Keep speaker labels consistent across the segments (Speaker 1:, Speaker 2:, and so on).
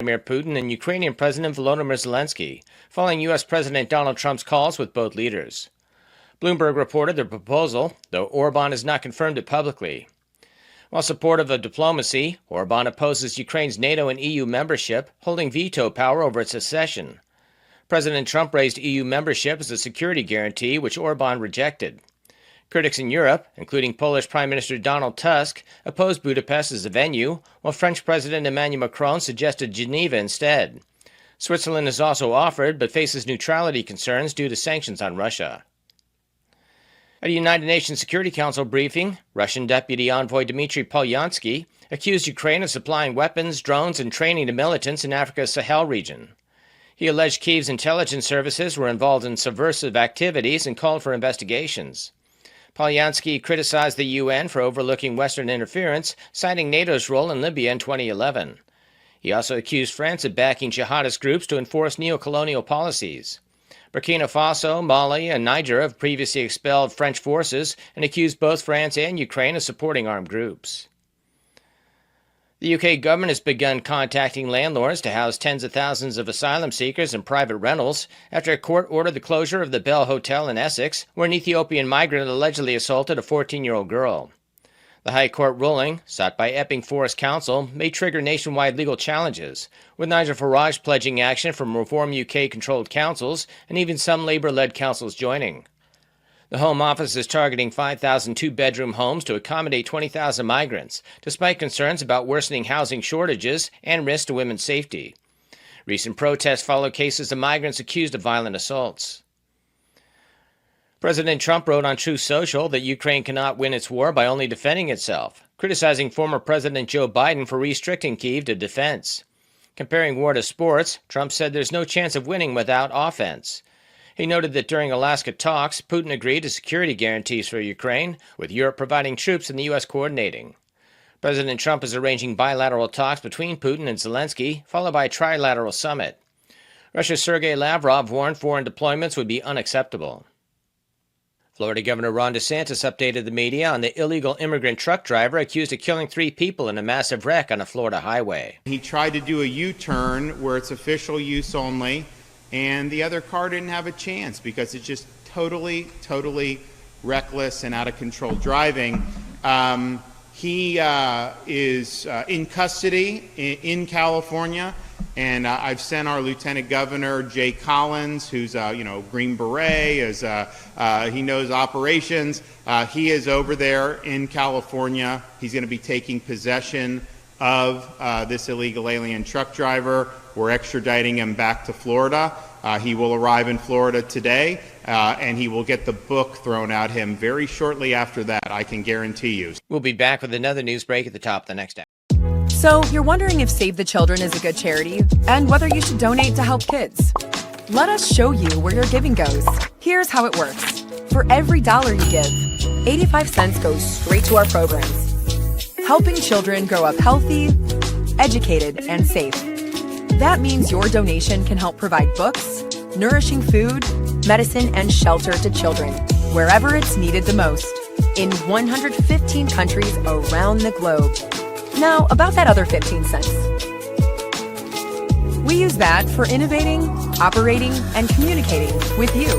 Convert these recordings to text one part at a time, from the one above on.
Speaker 1: Vladimir Putin and Ukrainian President Volodymyr Zelensky, following U.S. President Donald Trump's calls with both leaders. Bloomberg reported the proposal, though Orban has not confirmed it publicly. While supportive of diplomacy, Orban opposes Ukraine's NATO and EU membership, holding veto power over its accession. President Trump raised EU membership as a security guarantee, which Orban rejected. Critics in Europe, including Polish Prime Minister Donald Tusk, opposed Budapest as a venue, while French President Emmanuel Macron suggested Geneva instead. Switzerland is also offered, but faces neutrality concerns due to sanctions on Russia. At a United Nations Security Council briefing, Russian Deputy Envoy Dmitry Polyansky accused Ukraine of supplying weapons, drones, and training to militants in Africa's Sahel region. He alleged Kyiv's intelligence services were involved in subversive activities and called for investigations. Polyansky criticized the UN for overlooking Western interference, citing NATO's role in Libya in 2011. He also accused France of backing jihadist groups to enforce neocolonial policies. Burkina Faso, Mali, and Niger have previously expelled French forces and accused both France and Ukraine of supporting armed groups. The UK government has begun contacting landlords to house tens of thousands of asylum seekers in private rentals after a court ordered the closure of the Bell Hotel in Essex, where an Ethiopian migrant allegedly assaulted a 14-year-old girl. The High Court ruling, sought by Epping Forest Council, may trigger nationwide legal challenges, with Nigel Farage pledging action from Reform UK-controlled councils and even some Labour-led councils joining. The Home Office is targeting 5,000 two-bedroom homes to accommodate 20,000 migrants, despite concerns about worsening housing shortages and risk to women's safety. Recent protests follow cases of migrants accused of violent assaults. President Trump wrote on Truth Social that Ukraine cannot win its war by only defending itself, criticizing former President Joe Biden for restricting Kyiv to defense. Comparing war to sports, Trump said there's no chance of winning without offense. He noted that during Alaska talks, Putin agreed to security guarantees for Ukraine, with Europe providing troops and the U.S. coordinating. President Trump is arranging bilateral talks between Putin and Zelensky, followed by a trilateral summit. Russia's Sergei Lavrov warned foreign deployments would be unacceptable. Florida Governor Ron DeSantis updated the media on the illegal immigrant truck driver accused of killing 3 people in a massive wreck on a Florida highway.
Speaker 2: He tried to do a U-turn where it's official use only, and the other car didn't have a chance because it's just totally reckless and out of control driving. He is in custody in California, and I've sent our Lieutenant Governor Jay Collins, who's Green Beret, he knows operations. He is over there in California. He's going to be taking possession of this illegal alien truck driver. We're extraditing him back to Florida. He will arrive in Florida today, and he will get the book thrown at him very shortly after that, I can guarantee you.
Speaker 1: We'll be back with another news break at the top of the next hour.
Speaker 3: So, you're wondering if Save the Children is a good charity and whether you should donate to help kids. Let us show you where your giving goes. Here's how it works. For every $1 you give, 85 cents goes straight to our programs, helping children grow up healthy, educated, and safe. That means your donation can help provide books, nourishing food, medicine, and shelter to children wherever it's needed the most, in 115 countries around the globe. Now, about that other 15 cents. We use that for innovating, operating, and communicating with you,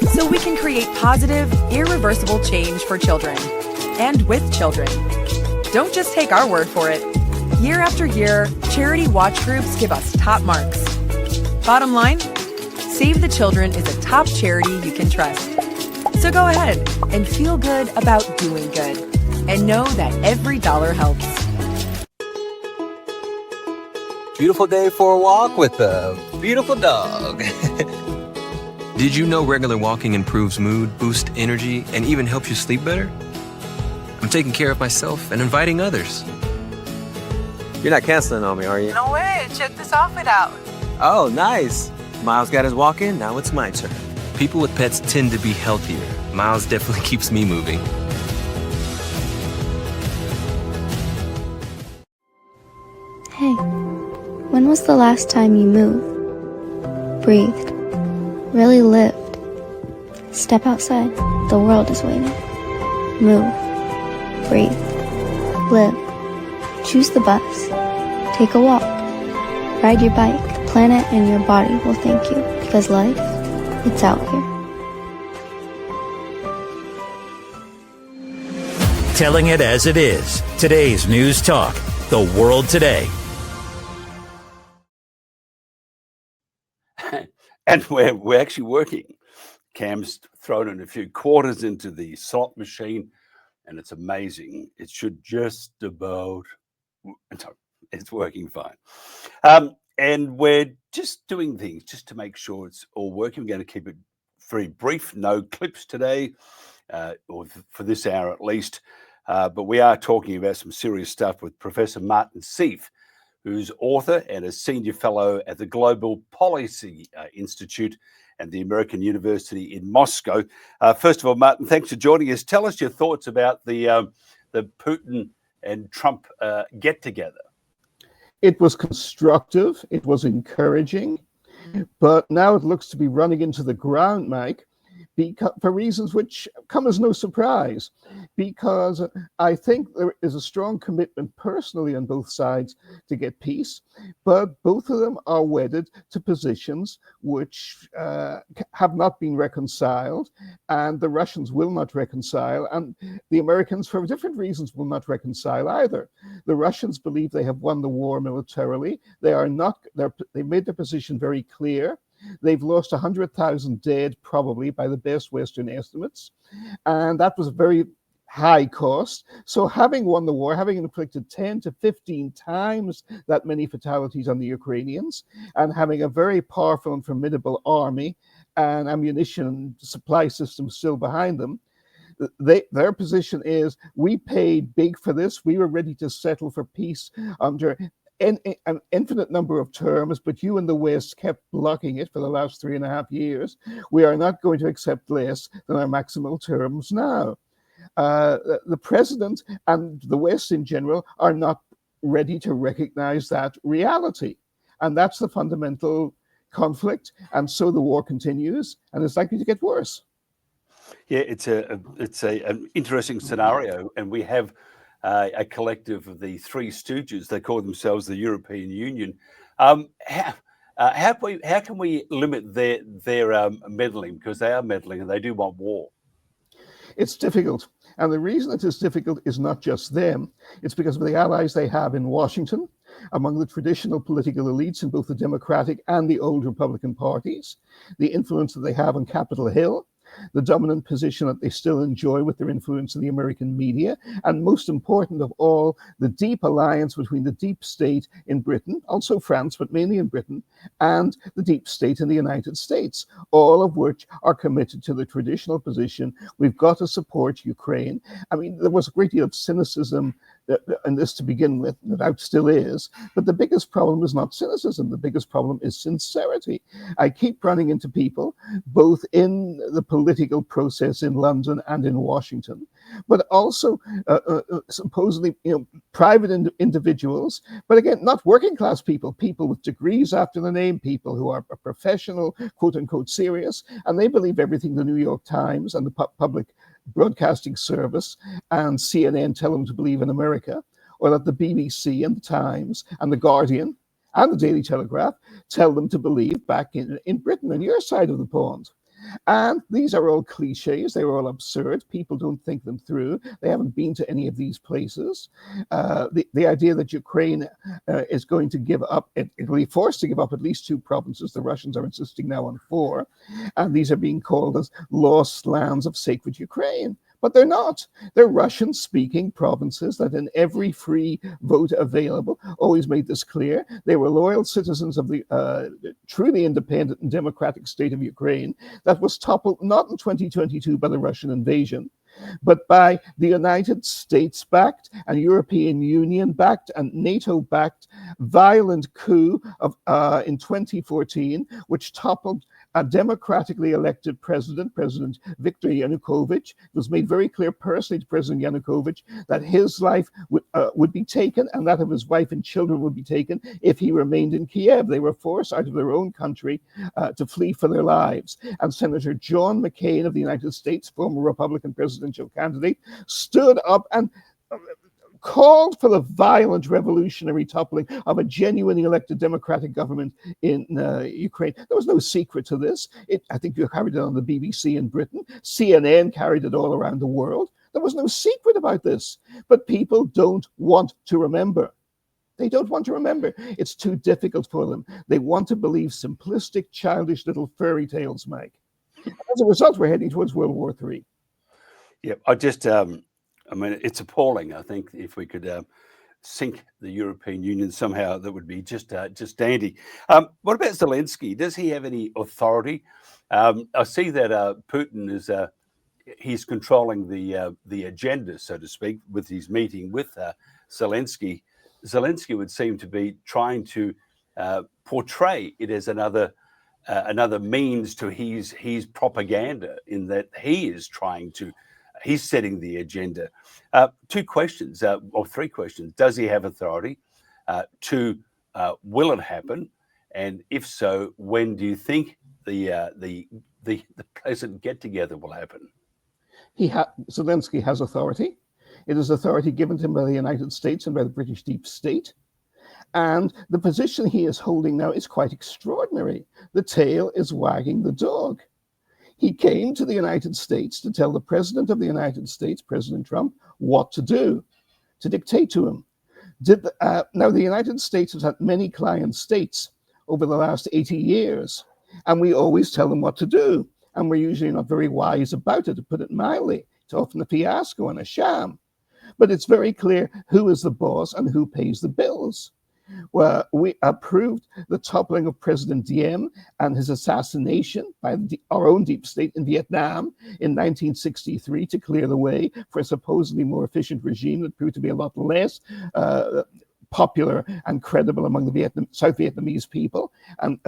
Speaker 3: so we can create positive, irreversible change for children, and with children. Don't just take our word for it. Year after year, charity watch groups give us top marks. Bottom line, Save the Children is a top charity you can trust. So go ahead and feel good about doing good, and know that every $1 helps.
Speaker 4: Beautiful day for a walk with a beautiful dog. Did you know regular walking improves mood, boosts energy, and even helps you sleep better? I'm taking care of myself and inviting others. You're not canceling on me, are you?
Speaker 5: No way. Check this outfit out.
Speaker 4: Oh, nice. Miles got his walk in, now it's my turn. People with pets tend to be healthier. Miles definitely keeps me moving.
Speaker 6: Hey, when was the last time you moved, breathed, really lived? Step outside, the world is waiting. Move, breathe, live. Choose the bus, take a walk, Ride your bike. Planet and your body will thank you, because life, it's out here.
Speaker 7: Telling it as it is. Today's News Talk. The World Today.
Speaker 8: And we're actually working. Cam's thrown in a few quarters into the slot machine, and it's amazing. It should just about... It's working fine. And we're just doing things just to make sure it's all working. We're going to keep it very brief. No clips today, or for this hour at least. But we are talking about some serious stuff with Professor Martin Sieff, who's author and a senior fellow at the Global Policy Institute at the American University in Moscow. First of all, Martin, thanks for joining us. Tell us your thoughts about the Putin and Trump get-together.
Speaker 9: It was constructive, it was encouraging, but now it looks to be running into the ground, Mike, for reasons which come as no surprise, because I think there is a strong commitment personally on both sides to get peace, but both of them are wedded to positions which have not been reconciled, and the Russians will not reconcile, and the Americans, for different reasons, will not reconcile either. The Russians believe they have won the war militarily. They made their position very clear. They've lost 100,000 dead, probably, by the best Western estimates. And that was a very high cost. So having won the war, having inflicted 10 to 15 times that many fatalities on the Ukrainians, and having a very powerful and formidable army and ammunition supply system still behind them, their position is, we paid big for this. We were ready to settle for peace under an infinite number of terms, but you in the West kept blocking it for the last 3.5 years. We are not going to accept less than our maximal terms now. The president and the West in general are not ready to recognize that reality. And that's the fundamental conflict. And so the war continues, and it's likely to get worse.
Speaker 8: Yeah, it's an interesting scenario, and we have a collective of the Three Stooges. They call themselves the European Union. How can we limit their meddling, because they are meddling and they do want war?
Speaker 9: It's difficult. And the reason it is difficult is not just them. It's because of the allies they have in Washington, among the traditional political elites in both the Democratic and the old Republican parties, the influence that they have on Capitol Hill, the dominant position that they still enjoy with their influence in the American media, and most important of all, the deep alliance between the deep state in Britain, also France, but mainly in Britain, and the deep state in the United States, all of which are committed to the traditional position, we've got to support Ukraine. I mean, there was a great deal of cynicism in this to begin with, no doubt still is, but the biggest problem is not cynicism, the biggest problem is sincerity. I keep running into people, both in the political process in London and in Washington, but also supposedly private individuals, but again, not working class people, people with degrees after the name, people who are professional, quote unquote serious, and they believe everything the New York Times and the public broadcasting service and CNN tell them to believe in America, or that the BBC and the Times and the Guardian and the Daily Telegraph tell them to believe back in Britain, on your side of the pond. And these are all cliches. They're all absurd. People don't think them through. They haven't been to any of these places. The idea that Ukraine is going to give up, it will be forced to give up at least 2 provinces. The Russians are insisting now on 4. And these are being called as lost lands of sacred Ukraine. But they're not. They're Russian-speaking provinces that in every free vote available always made this clear. They were loyal citizens of the truly independent and democratic state of Ukraine that was toppled not in 2022 by the Russian invasion, but by the United States-backed and European Union-backed and NATO-backed violent coup in 2014, which toppled a democratically elected president, President Viktor Yanukovych. It was made very clear personally to President Yanukovych that his life would be taken and that of his wife and children would be taken if he remained in Kiev. They were forced out of their own country to flee for their lives. And Senator John McCain of the United States, former Republican presidential candidate, stood up and called for the violent revolutionary toppling of a genuinely elected democratic government in Ukraine. There was no secret to this. I think you carried it on the BBC in Britain. CNN carried it all around the world. There was no secret about this. But people don't want to remember. They don't want to remember. It's too difficult for them. They want to believe simplistic, childish little fairy tales, Mike. As a result, we're heading towards World War III.
Speaker 8: Yeah, I mean, it's appalling. I think if we could sink the European Union somehow, that would be just dandy. What about Zelensky? Does he have any authority? I see that Putin is he's controlling the agenda, so to speak, with his meeting with Zelensky. Zelensky would seem to be trying to portray it as another means to his propaganda, in that he's setting the agenda. Two questions, or three questions. Does he have authority? Two, will it happen? And if so, when do you think the pleasant get-together will happen?
Speaker 9: Zelensky has authority. It is authority given to him by the United States and by the British deep state. And the position he is holding now is quite extraordinary. The tail is wagging the dog. He came to the United States to tell the President of the United States, President Trump, what to do, to dictate to him. Now, the United States has had many client states over the last 80 years, and we always tell them what to do. And we're usually not very wise about it, to put it mildly. It's often a fiasco and a sham. But it's very clear who is the boss and who pays the bills. Well, we approved the toppling of President Diem and his assassination by our own deep state in Vietnam in 1963 to clear the way for a supposedly more efficient regime that proved to be a lot less popular and credible among the South Vietnamese people, and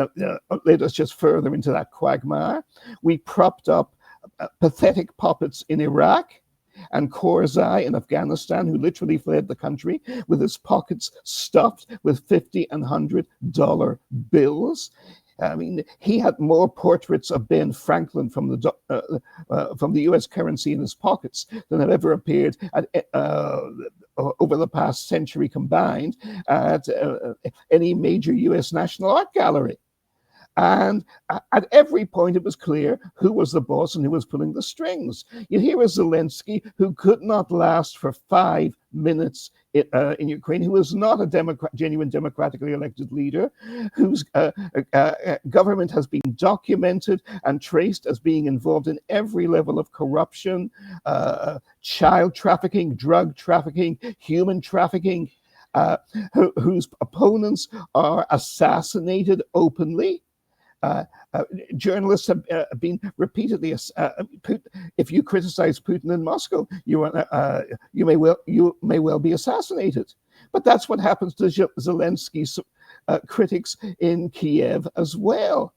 Speaker 9: led us just further into that quagmire. We propped up pathetic puppets in Iraq and Karzai in Afghanistan, who literally fled the country with his pockets stuffed with $50 and $100 bills. I mean, he had more portraits of Ben Franklin from the U.S. currency in his pockets than have ever appeared over the past century combined at any major U.S. National Art Gallery. And at every point, it was clear who was the boss and who was pulling the strings. You hear a Zelensky who could not last for 5 minutes in Ukraine, who is not a genuine democratically elected leader, whose government has been documented and traced as being involved in every level of corruption, child trafficking, drug trafficking, human trafficking, whose opponents are assassinated openly. Journalists have been repeatedly. If you criticize Putin in Moscow, you may well be assassinated. But that's what happens to Zelensky's critics in Kiev as well.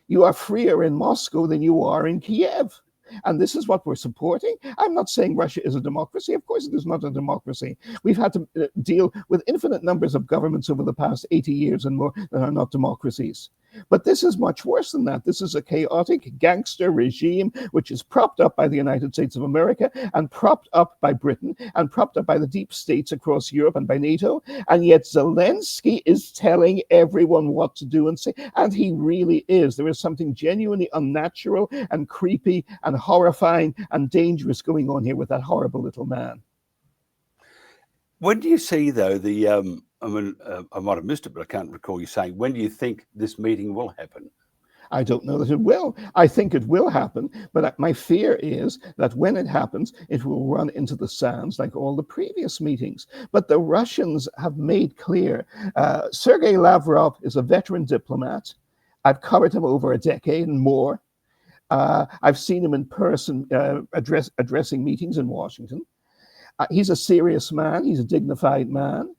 Speaker 9: You are freer in Moscow than you are in Kiev. And this is what we're supporting. I'm not saying Russia is a democracy. Of course, it is not a democracy. We've had to deal with infinite numbers of governments over the past 80 years and more that are not democracies. But this is much worse than that. This is a chaotic gangster regime which is propped up by the United States of America and propped up by Britain and propped up by the deep states across Europe and by NATO. And yet Zelensky is telling everyone what to do and say. And he really is. There is something genuinely unnatural and creepy and horrifying and dangerous going on here with that horrible little man.
Speaker 8: When do you see, though, I might have missed it, but I can't recall you saying, when do you think this meeting will happen?
Speaker 9: I don't know that it will. I think it will happen, but my fear is that when it happens, it will run into the sands like all the previous meetings. But the Russians have made clear, Sergei Lavrov is a veteran diplomat. I've covered him over a decade and more. I've seen him in person addressing meetings in Washington. He's a serious man. He's a dignified man.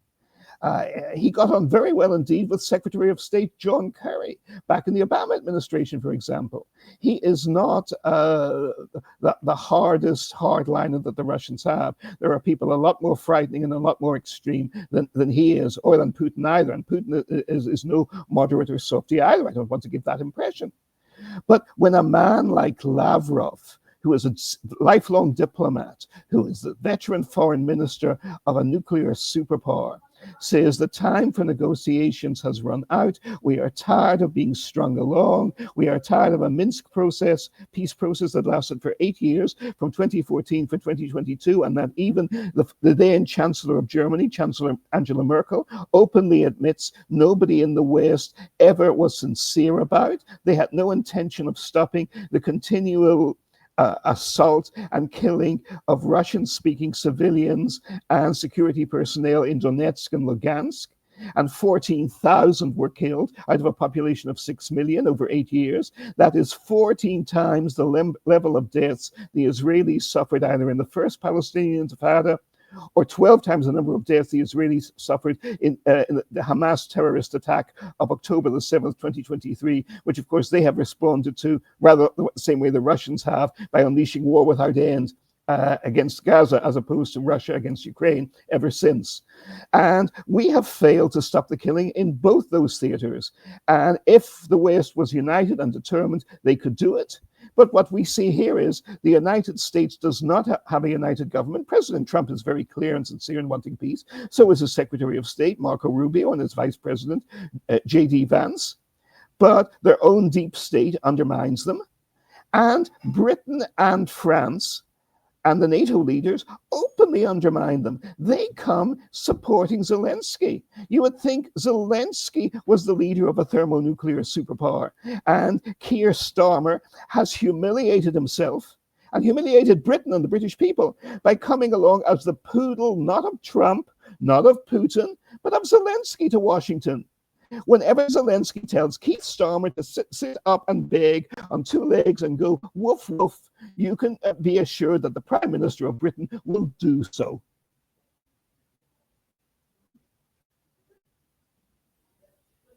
Speaker 9: He got on very well indeed with Secretary of State John Kerry back in the Obama administration, for example. He is not the hardest hardliner that the Russians have. There are people a lot more frightening and a lot more extreme than he is, or than Putin either. And Putin is no moderate or softy either. I don't want to give that impression. But when a man like Lavrov who is a lifelong diplomat, who is the veteran foreign minister of a nuclear superpower, says the time for negotiations has run out. We are tired of being strung along. We are tired of a Minsk peace process that lasted for 8 years, from 2014 to 2022, and that even the then Chancellor of Germany, Chancellor Angela Merkel, openly admits nobody in the West ever was sincere about. They had no intention of stopping the continual assault and killing of Russian-speaking civilians and security personnel in Donetsk and Lugansk. And 14,000 were killed out of a population of 6 million over 8 years. That is 14 times the level of deaths the Israelis suffered either in the first Palestinian Intifada or 12 times the number of deaths the Israelis suffered in the Hamas terrorist attack of October the 7th, 2023, which of course they have responded to rather the same way the Russians have, by unleashing war without end against Gaza, as opposed to Russia against Ukraine ever since. And we have failed to stop the killing in both those theaters. And if the West was united and determined, they could do it. But what we see here is the United States does not have a united government. President Trump is very clear and sincere in wanting peace. So is his Secretary of State, Marco Rubio, and his Vice President, J.D. Vance. But their own deep state undermines them. And Britain and France and the NATO leaders openly undermine them. They come supporting Zelensky. You would think Zelensky was the leader of a thermonuclear superpower. And Keir Starmer has humiliated himself and humiliated Britain and the British people by coming along as the poodle, not of Trump, not of Putin, but of Zelensky to Washington. Whenever Zelensky tells Keith Starmer to sit up and beg on two legs and go woof woof, you can be assured that the Prime Minister of Britain will do so.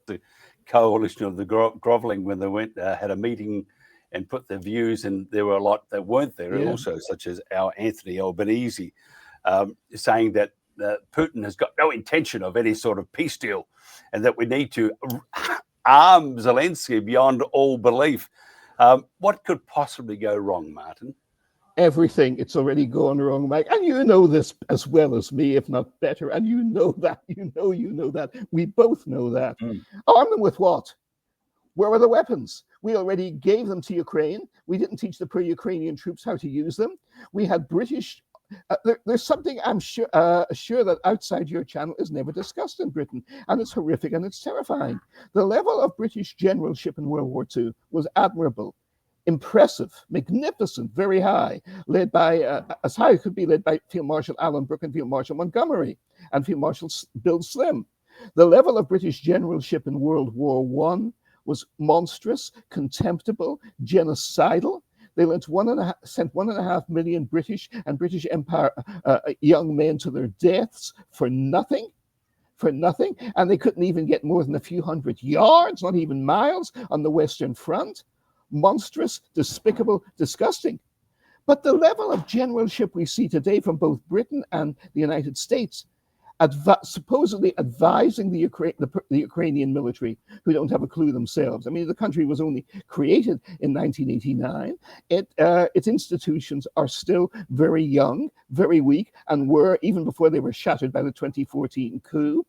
Speaker 8: The coalition of the groveling, when they went had a meeting and put their views, and there were a lot that weren't there also, such as our Anthony Albanese saying that Putin has got no intention of any sort of peace deal, and that we need to arm Zelensky beyond all belief. What could possibly go wrong, Martin?
Speaker 9: Everything. It's already gone wrong, Mike. And you know this as well as me, if not better. And you know that. You know that. We both know that. Arm them with what? Where were the weapons? We already gave them to Ukraine. We didn't teach the pro-Ukrainian troops how to use them. We had British... there's something I'm sure that outside your channel is never discussed in Britain, and it's horrific and it's terrifying. The level of British generalship in World War II was admirable, impressive, magnificent, very high, led by, as high as could be led by Field Marshal Alan Brooke and Field Marshal Montgomery and Field Marshal Bill Slim. The level of British generalship in World War I was monstrous, contemptible, genocidal. They sent 1.5 million British and British Empire young men to their deaths for nothing. And they couldn't even get more than a few hundred yards, not even miles, on the Western Front. Monstrous, despicable, disgusting. But the level of generalship we see today from both Britain and the United States, supposedly advising the Ukrainian military, who don't have a clue themselves. I mean, the country was only created in 1989. Its institutions are still very young, very weak, and were, even before they were shattered by the 2014 coup,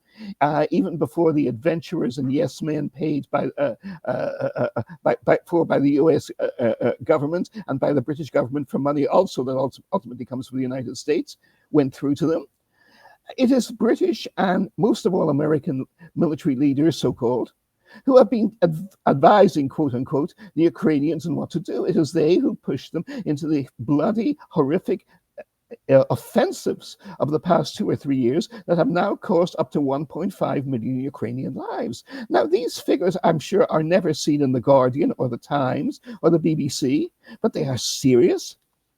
Speaker 9: even before the adventurers and yes men paid by the US government and by the British government for money also that ultimately comes from the United States, went through to them. It is British and most of all American military leaders, so-called, who have been advising, quote unquote, the Ukrainians on what to do. It is they who pushed them into the bloody, horrific offensives of the past 2 or 3 years that have now cost up to 1.5 million Ukrainian lives. Now, these figures, I'm sure, are never seen in The Guardian or The Times or the BBC, but they are serious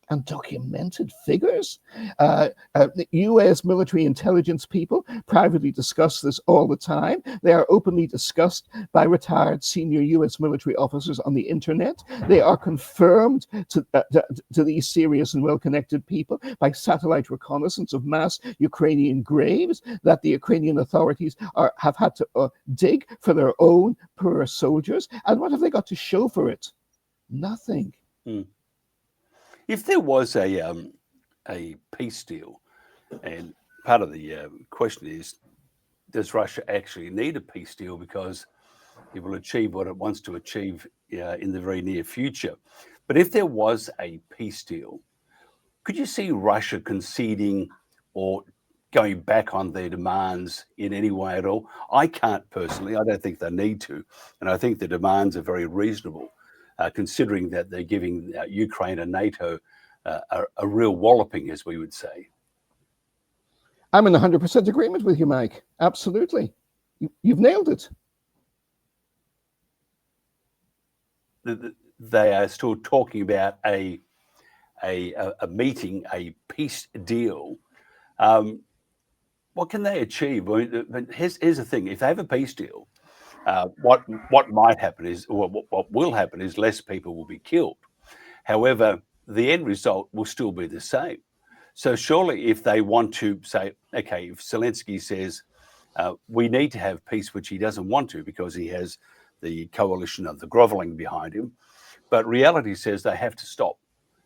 Speaker 9: and documented figures. The US military intelligence people privately discuss this all the time. They are openly discussed by retired senior US military officers on the internet. They are confirmed to these serious and well-connected people by satellite reconnaissance of mass Ukrainian graves that the Ukrainian authorities have had to dig for their own poor soldiers. And what have they got to show for it? Nothing.
Speaker 8: If there was a peace deal, and part of the question is, does Russia actually need a peace deal because it will achieve what it wants to achieve in the very near future? But if there was a peace deal, could you see Russia conceding or going back on their demands in any way at all? I can't personally. I don't think they need to. And I think the demands are very reasonable, considering that they're giving Ukraine and NATO a real walloping, as we would say.
Speaker 9: I'm in 100% agreement with you, Mike. Absolutely. You've nailed it.
Speaker 8: They are still talking about a meeting, a peace deal. What can they achieve? Here's the thing: if they have a peace deal, what might happen is, or what will happen is, less people will be killed. However, the end result will still be the same. So surely, if they want to say, okay, if Zelensky says we need to have peace, which he doesn't want to because he has the coalition of the groveling behind him, but reality says they have to stop.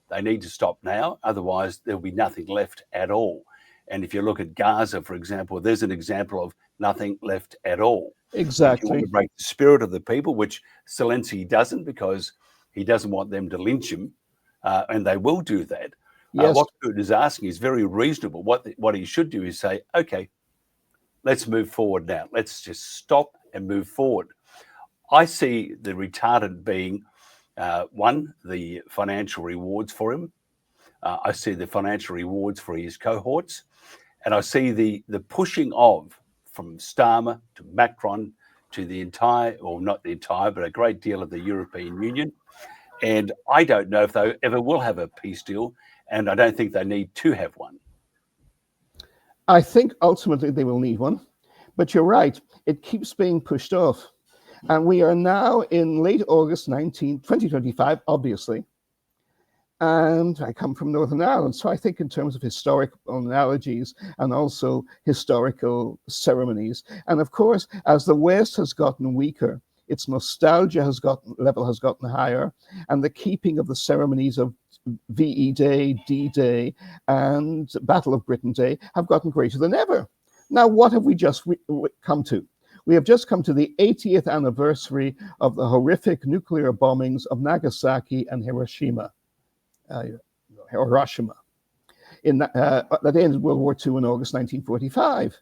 Speaker 8: They need to stop now, otherwise there'll be nothing left at all. And if you look at Gaza, for example, there's an example of nothing left at all. If you want
Speaker 9: Exactly.
Speaker 8: to break the spirit of the people, which Zelensky doesn't, because he doesn't want them to lynch him, and they will do that.
Speaker 9: Yes.
Speaker 8: What Putin is asking is very reasonable. What he should do is say, okay, let's move forward now. Let's just stop and move forward. I see the retardant being, one, the financial rewards for him. I see the financial rewards for his cohorts. And I see the pushing of, from Starmer to Macron to the entire, or not the entire, but a great deal of the European Union. And I don't know if they ever will have a peace deal, and I don't think they need to have one.
Speaker 9: I think ultimately they will need one. But you're right, it keeps being pushed off. And we are now in late August 2025, obviously. And I come from Northern Ireland, so I think in terms of historical analogies and also historical ceremonies. And of course, as the West has gotten weaker, its nostalgia level has gotten higher, and the keeping of the ceremonies of VE Day, D-Day, and Battle of Britain Day have gotten greater than ever. Now, what have we just come to? We have just come to the 80th anniversary of the horrific nuclear bombings of Nagasaki and Hiroshima. That ended World War II in August 1945.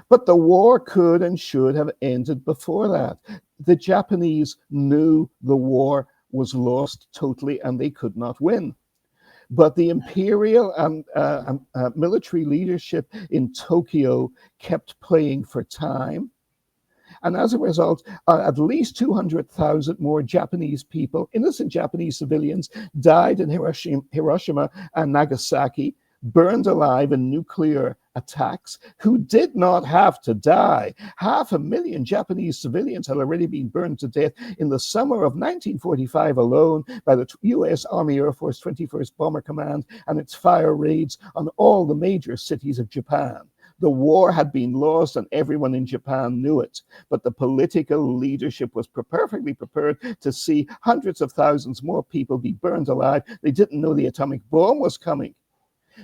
Speaker 9: But the war could and should have ended before that. The Japanese knew the war was lost totally and they could not win. But the imperial and military leadership in Tokyo kept playing for time. And as a result, at least 200,000 more Japanese people, innocent Japanese civilians, died in Hiroshima and Nagasaki, burned alive in nuclear attacks, who did not have to die. 500,000 Japanese civilians had already been burned to death in the summer of 1945 alone by the U.S. Army Air Force 21st Bomber Command and its fire raids on all the major cities of Japan. The war had been lost and everyone in Japan knew it, but the political leadership was perfectly prepared to see hundreds of thousands more people be burned alive. They didn't know the atomic bomb was coming,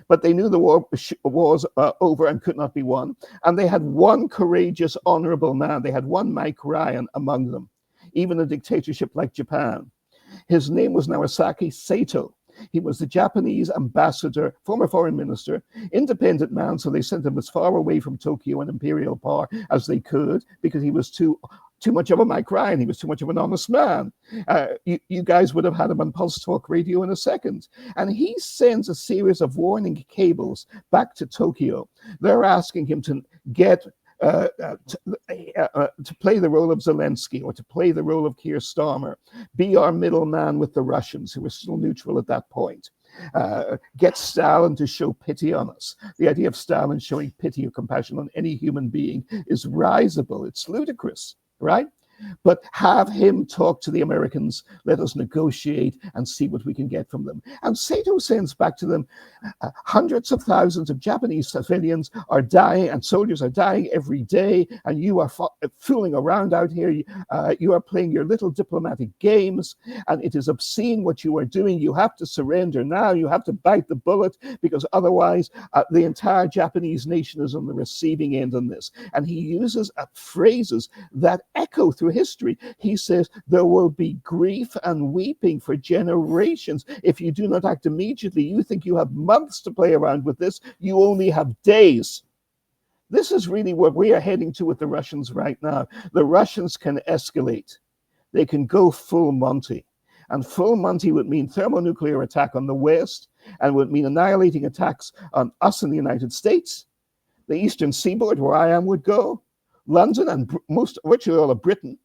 Speaker 9: but they knew the war was over and could not be won. And they had one courageous, honorable man. They had one Mike Ryan among them, even a dictatorship like Japan. His name was Nagasaki Sato. He was the Japanese ambassador, former foreign minister, independent man, so they sent him as far away from Tokyo and imperial power as they could because he was too much of a Mike Ryan. He was too much of an honest man. You guys would have had him on Pulse Talk Radio in a second. And he sends a series of warning cables back to Tokyo. They're asking him to get to play the role of Zelensky or to play the role of Keir Starmer, be our middleman with the Russians, who were still neutral at that point. Get Stalin to show pity on us. The idea of Stalin showing pity or compassion on any human being is risible. It's ludicrous, right? but have him talk to the Americans. Let us negotiate and see what we can get from them. And Sato sends back to them, hundreds of thousands of Japanese civilians are dying and soldiers are dying every day, and you are fooling around out here. You are playing your little diplomatic games, and it is obscene what you are doing. You have to surrender now. You have to bite the bullet, because otherwise the entire Japanese nation is on the receiving end on this. And he uses phrases that echo through history. He says, there will be grief and weeping for generations if you do not act immediately. You think you have months to play around with this. You only have days. This is really what we are heading to with the Russians right now. The Russians can escalate. They can go full Monty. And full Monty would mean thermonuclear attack on the West, and would mean annihilating attacks on us in the United States. The eastern seaboard, where I am, would go. London and virtually all of Britain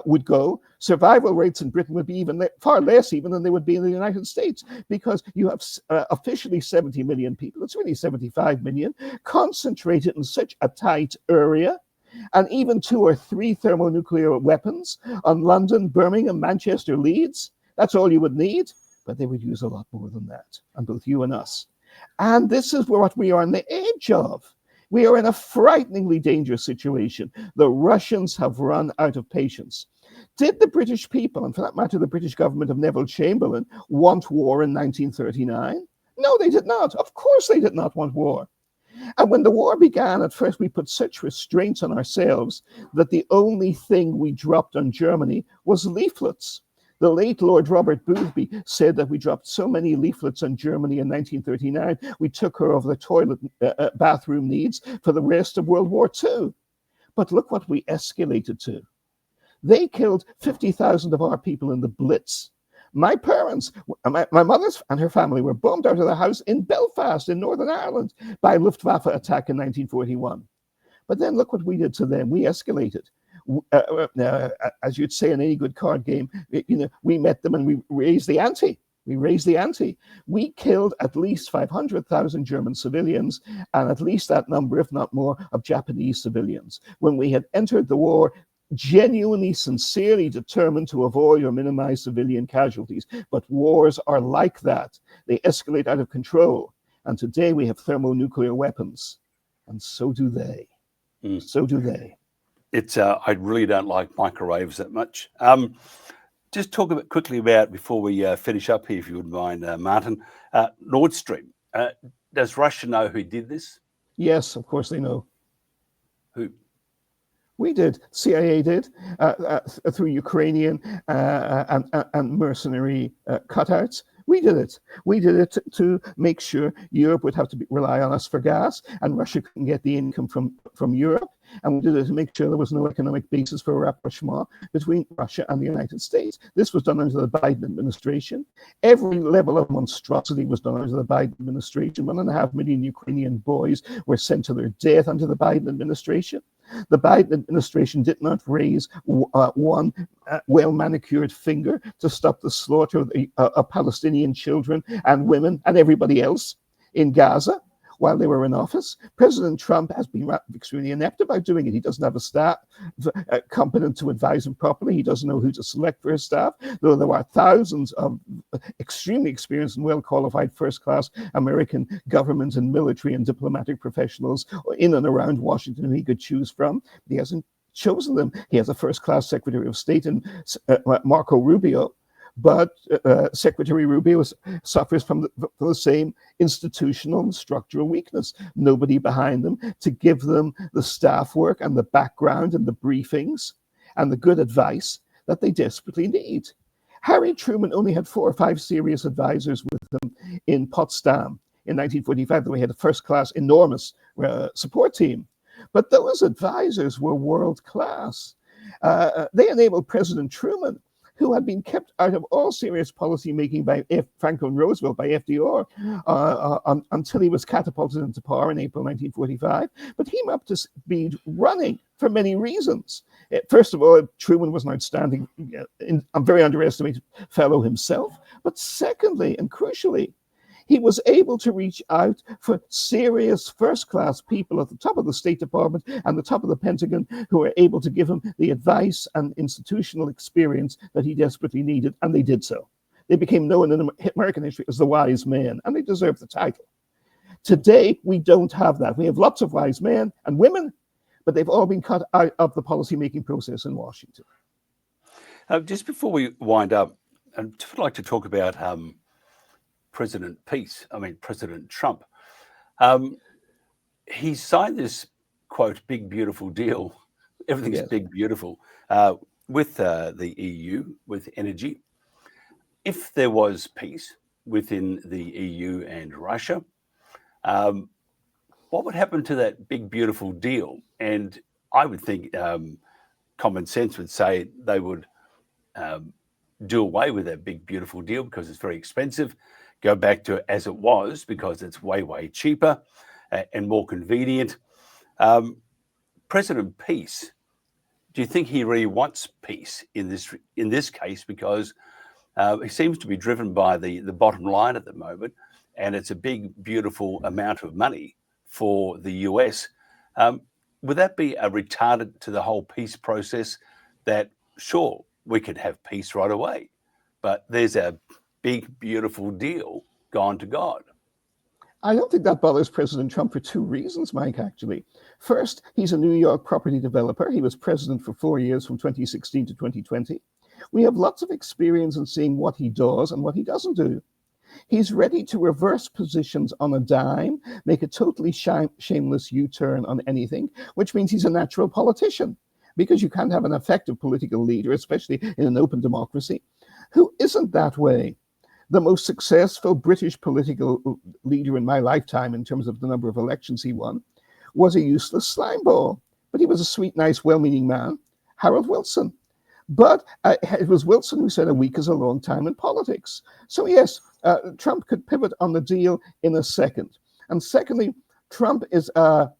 Speaker 9: would go. Survival rates in Britain would be even far less even than they would be in the United States, because you have officially 70 million people. It's really 75 million concentrated in such a tight area. And even 2 or 3 thermonuclear weapons on London, Birmingham, Manchester, Leeds, that's all you would need. But they would use a lot more than that, on both you and us. And this is what we are on the edge of. We are in a frighteningly dangerous situation. The Russians have run out of patience. Did the British people, and for that matter, the British government of Neville Chamberlain, want war in 1939? No, they did not. Of course they did not want war. And when the war began, at first we put such restraints on ourselves that the only thing we dropped on Germany was leaflets. The late Lord Robert Boothby said that we dropped so many leaflets on Germany in 1939, we took her over the toilet bathroom needs for the rest of World War II. But look what we escalated to. They killed 50,000 of our people in the Blitz. My parents, my mother's and her family were bombed out of their house in Belfast in Northern Ireland by a Luftwaffe attack in 1941. But then look what we did to them. We escalated. As you'd say in any good card game, we met them and we raised the ante. We killed at least 500,000 German civilians and at least that number, if not more, of Japanese civilians. When we had entered the war, genuinely, sincerely determined to avoid or minimize civilian casualties. But wars are like that. They escalate out of control. And today we have thermonuclear weapons. And so do they. So do they.
Speaker 8: It's I really don't like microwaves that much. Just talk a bit quickly about, before we finish up here, if you wouldn't mind, Martin, Nord Stream. Does Russia know who did this?
Speaker 9: Yes, of course they know.
Speaker 8: Who?
Speaker 9: We did. CIA did, through Ukrainian and mercenary cutouts. We did it. We did it to make sure Europe would have to rely on us for gas, and Russia couldn't get the income from Europe. And we did it to make sure there was no economic basis for a rapprochement between Russia and the United States. This was done under the Biden administration. Every level of monstrosity was done under the Biden administration. 1.5 million Ukrainian boys were sent to their death under the Biden administration. The Biden administration did not raise one well-manicured finger to stop the slaughter of Palestinian children and women and everybody else in Gaza while they were in office. President Trump has been extremely inept about doing it. He doesn't have a staff competent to advise him properly. He doesn't know who to select for his staff, though there are thousands of extremely experienced and well-qualified first-class American government and military and diplomatic professionals in and around Washington who he could choose from. He hasn't chosen them. He has a first-class Secretary of State in Marco Rubio. But Secretary Rubio suffers from the same institutional and structural weakness. Nobody behind them to give them the staff work and the background and the briefings and the good advice that they desperately need. Harry Truman only had 4 or 5 serious advisors with him in Potsdam in 1945, though he had a first-class, enormous support team. But those advisors were world-class. They enabled President Truman, who had been kept out of all serious policy making by Franklin Roosevelt, by FDR, until he was catapulted into power in April 1945. But he came up to speed running for many reasons. First of all, Truman was an outstanding, a very underestimated fellow himself. But secondly, and crucially, He was able to reach out for serious first-class people at the top of the State Department and the top of the Pentagon who were able to give him the advice and institutional experience that he desperately needed, and they did so. They became known in American history as the wise men, and they deserve the title. Today, we don't have that. We have lots of wise men and women, but they've all been cut out of the policy-making process in Washington.
Speaker 8: Just before we wind up, I'd like to talk about President Trump. He signed this, quote, big, beautiful deal. Everything's big, beautiful, with the EU, with energy. If there was peace within the EU and Russia, what would happen to that big, beautiful deal? And I would think common sense would say they would do away with that big, beautiful deal because it's very expensive, go back to as it was because it's way, way cheaper and more convenient. President Peace, do you think he really wants peace in this case? Because he seems to be driven by the bottom line at the moment, and it's a big, beautiful amount of money for the US. Would that be a retardant to the whole peace process that, sure, we could have peace right away, but there's a big, beautiful deal gone to God?
Speaker 9: I don't think that bothers President Trump for two reasons, Mike, actually. First, he's a New York property developer. He was president for 4 years from 2016 to 2020. We have lots of experience in seeing what he does and what he doesn't do. He's ready to reverse positions on a dime, make a totally shameless U-turn on anything, which means he's a natural politician, because you can't have an effective political leader, especially in an open democracy, who isn't that way. The most successful British political leader in my lifetime, in terms of the number of elections he won, was a useless slimeball. But he was a sweet, nice, well-meaning man, Harold Wilson. But it was Wilson who said a week is a long time in politics. So yes, Trump could pivot on the deal in a second. And secondly, Trump is a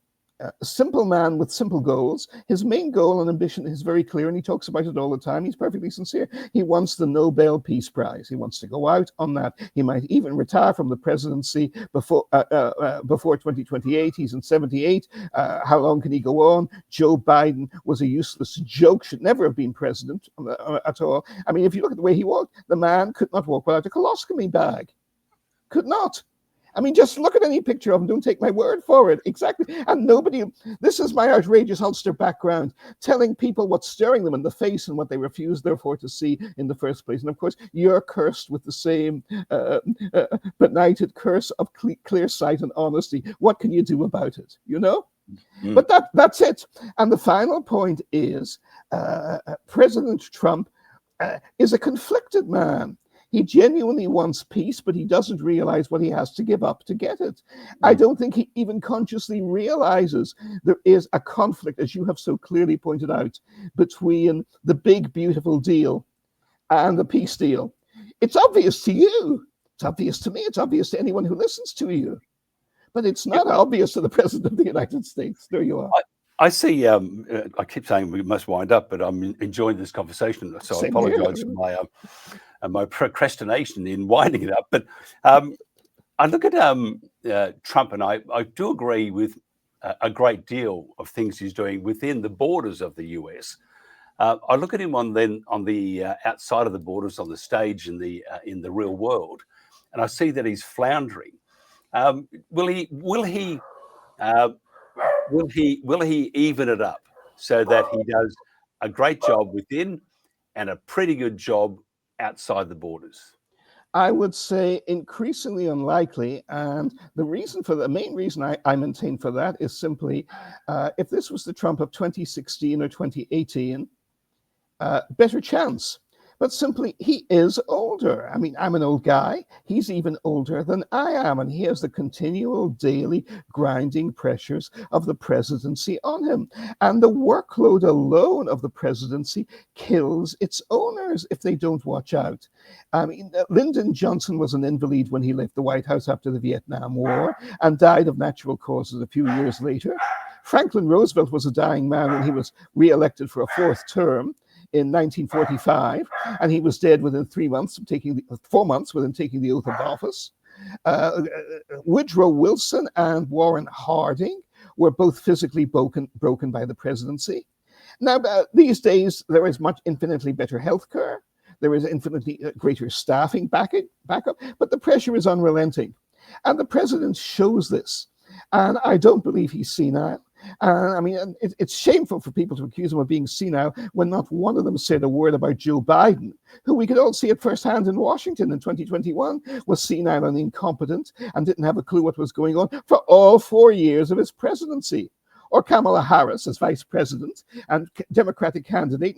Speaker 9: simple man with simple goals. His main goal and ambition is very clear, and he talks about it all the time. He's perfectly sincere. He wants the Nobel Peace Prize. He wants to go out on that. He might even retire from the presidency before 2028. He's in 78. How long can he go on? Joe Biden was a useless joke, should never have been president at all. I mean, if you look at the way he walked, the man could not walk without a colostomy bag. Could not. I mean, just look at any picture of him. Don't take my word for it. Exactly. And nobody, this is my outrageous Ulster background, telling people what's staring them in the face and what they refuse, therefore, to see in the first place. And of course, you're cursed with the same benighted curse of clear sight and honesty. What can you do about it? You know? Mm. But that's it. And the final point is President Trump is a conflicted man. He genuinely wants peace, but he doesn't realize what he has to give up to get it. I don't think he even consciously realizes there is a conflict, as you have so clearly pointed out, between the big, beautiful deal and the peace deal. It's obvious to you. It's obvious to me. It's obvious to anyone who listens to you. But it's not obvious to the President of the United States. There you are.
Speaker 8: I see, I keep saying we must wind up, but I'm enjoying this conversation, so I apologize for my procrastination in winding it up. But I look at Trump, and I do agree with a great deal of things he's doing within the borders of the US. I look at him on the outside of the borders, on the stage in the real world, and I see that he's floundering. Will he even it up so that he does a great job within and a pretty good job outside the borders?
Speaker 9: I would say increasingly unlikely. And the main reason I maintain for that is simply, if this was the Trump of 2016 or 2018, better chance. But simply, he is older. I mean, I'm an old guy. He's even older than I am. And he has the continual daily grinding pressures of the presidency on him. And the workload alone of the presidency kills its owners if they don't watch out. I mean, Lyndon Johnson was an invalid when he left the White House after the Vietnam War and died of natural causes a few years later. Franklin Roosevelt was a dying man when he was re-elected for a fourth term in 1945, and he was dead within 4 months within taking the oath of office. Woodrow Wilson and Warren Harding were both physically broken by the presidency. Now, these days, there is infinitely better healthcare. There is infinitely greater staffing backup, but the pressure is unrelenting. And the president shows this. And I don't believe he's senile. I mean, it's shameful for people to accuse him of being senile when not one of them said a word about Joe Biden, who we could all see at firsthand in Washington in 2021 was senile and incompetent and didn't have a clue what was going on for all 4 years of his presidency. Or Kamala Harris as vice president and Democratic candidate,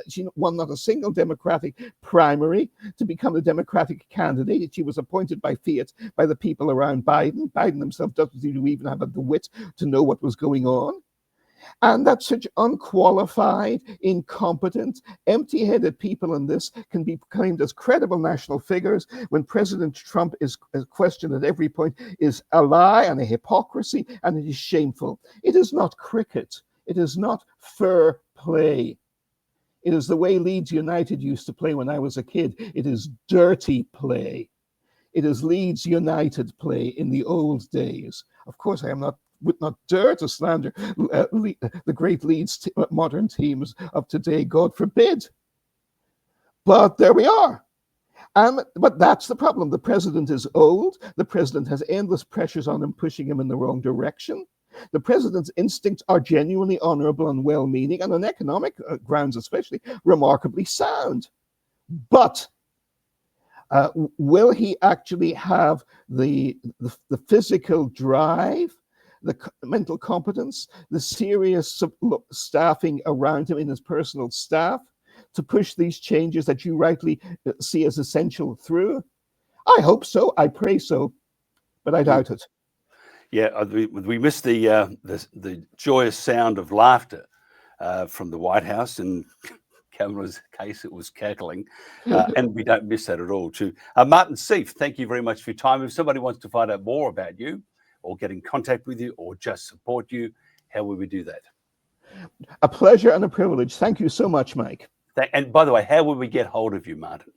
Speaker 9: she won not a single Democratic primary to become the Democratic candidate. She was appointed by fiat by the people around Biden. Biden himself doesn't seem to even have the wit to know what was going on. And that such unqualified, incompetent, empty-headed people in this can be claimed as credible national figures when President Trump is questioned at every point is a lie and a hypocrisy, and it is shameful. It is not cricket. It is not fair play. It is the way Leeds United used to play when I was a kid. It is dirty play. It is Leeds United play in the old days. Of course, I would not dare to slander the great Leeds modern teams of today, God forbid. But there we are. But that's the problem. The president is old. The president has endless pressures on him, pushing him in the wrong direction. The president's instincts are genuinely honorable and well-meaning, and on economic grounds especially, remarkably sound. But will he actually have the physical drive, the mental competence, the serious staffing around him in his personal staff to push these changes that you rightly see as essential through? I hope so. I pray so, but I doubt it.
Speaker 8: Yeah, we missed the joyous sound of laughter from the White House. In Kamala's case, it was cackling, and we don't miss that at all. Too, Martin Sieff, thank you very much for your time. If somebody wants to find out more about you, or get in contact with you, or just support you, how will we do that?
Speaker 9: A pleasure and a privilege. Thank you so much, Mike.
Speaker 8: And by the way, how will we get hold of you, Martin?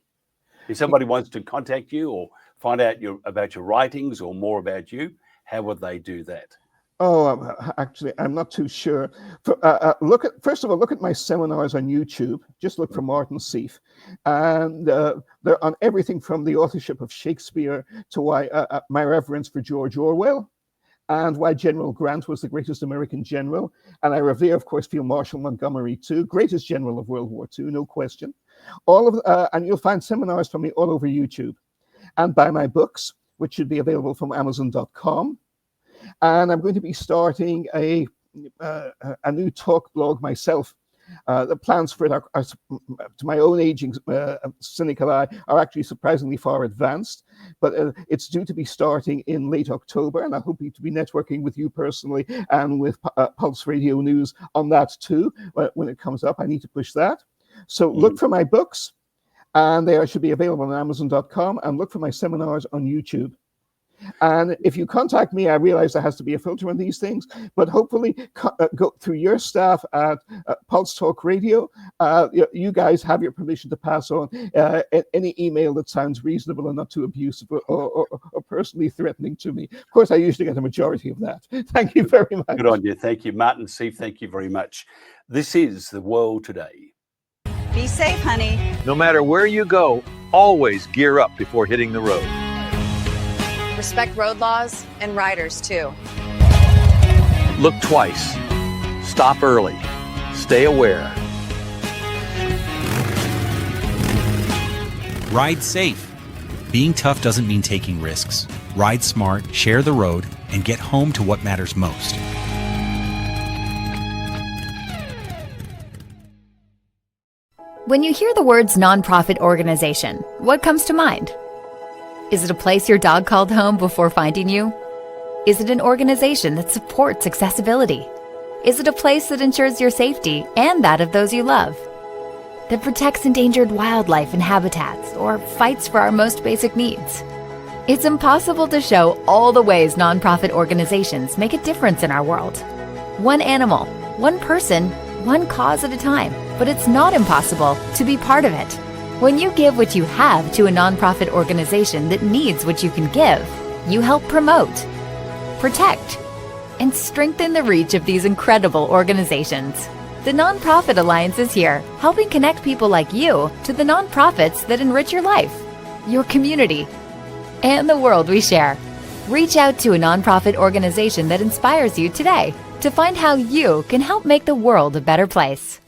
Speaker 8: If somebody wants to contact you or find out about your writings or more about you, how would they do that?
Speaker 9: Oh, actually, I'm not too sure. First of all, look at my seminars on YouTube. Just look for Martin Sieff. And they're on everything from the authorship of Shakespeare to why my reverence for George Orwell, and why General Grant was the greatest American general. And I revere, of course, Field Marshal Montgomery too, greatest general of World War II, no question. And you'll find seminars from me all over YouTube. And buy my books, which should be available from Amazon.com. And I'm going to be starting a new talk blog myself. The plans for it are, to my own aging cynical eye, are actually surprisingly far advanced. But it's due to be starting in late October, and I hope to be networking with you personally and with Pulse Radio News on that too. When it comes up, I need to push that. So look for my books, and they should be available on Amazon.com, and look for my seminars on YouTube. And if you contact me, I realize there has to be a filter on these things, but hopefully go through your staff at Pulse Talk Radio. You guys have your permission to pass on any email that sounds reasonable and not too abusive or personally threatening to me. Of course, I usually get a majority of that. Thank you very much.
Speaker 8: Good on you. Thank you, Martin Sieff. Thank you very much. This is The World Today.
Speaker 5: Be safe, honey.
Speaker 10: No matter where you go, always gear up before hitting the road.
Speaker 11: Respect road laws and riders, too.
Speaker 10: Look twice. Stop early. Stay aware.
Speaker 12: Ride safe. Being tough doesn't mean taking risks. Ride smart, share the road, and get home to what matters most.
Speaker 13: When you hear the words nonprofit organization, what comes to mind? Is it a place your dog called home before finding you? Is it an organization that supports accessibility? Is it a place that ensures your safety and that of those you love? That protects endangered wildlife and habitats or fights for our most basic needs? It's impossible to show all the ways nonprofit organizations make a difference in our world. One animal, one person, one cause at a time. But it's not impossible to be part of it. When you give what you have to a nonprofit organization that needs what you can give, you help promote, protect, and strengthen the reach of these incredible organizations. The Nonprofit Alliance is here, helping connect people like you to the nonprofits that enrich your life, your community, and the world we share. Reach out to a nonprofit organization that inspires you today to find how you can help make the world a better place.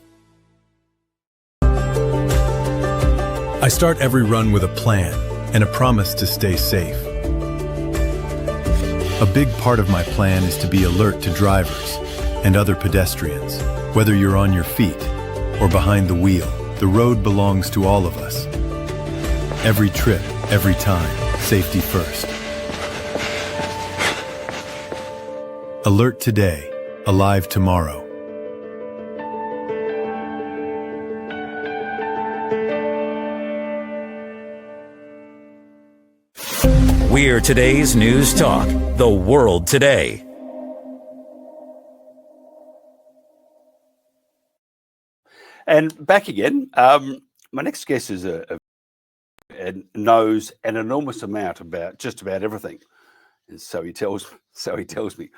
Speaker 14: I start every run with a plan and a promise to stay safe. A big part of my plan is to be alert to drivers and other pedestrians. Whether you're on your feet or behind the wheel, the road belongs to all of us. Every trip, every time, safety first. Alert today, alive tomorrow.
Speaker 7: We're today's News Talk, the world today.
Speaker 8: And back again. My next guest is and knows an enormous amount about just about everything. And so he tells me.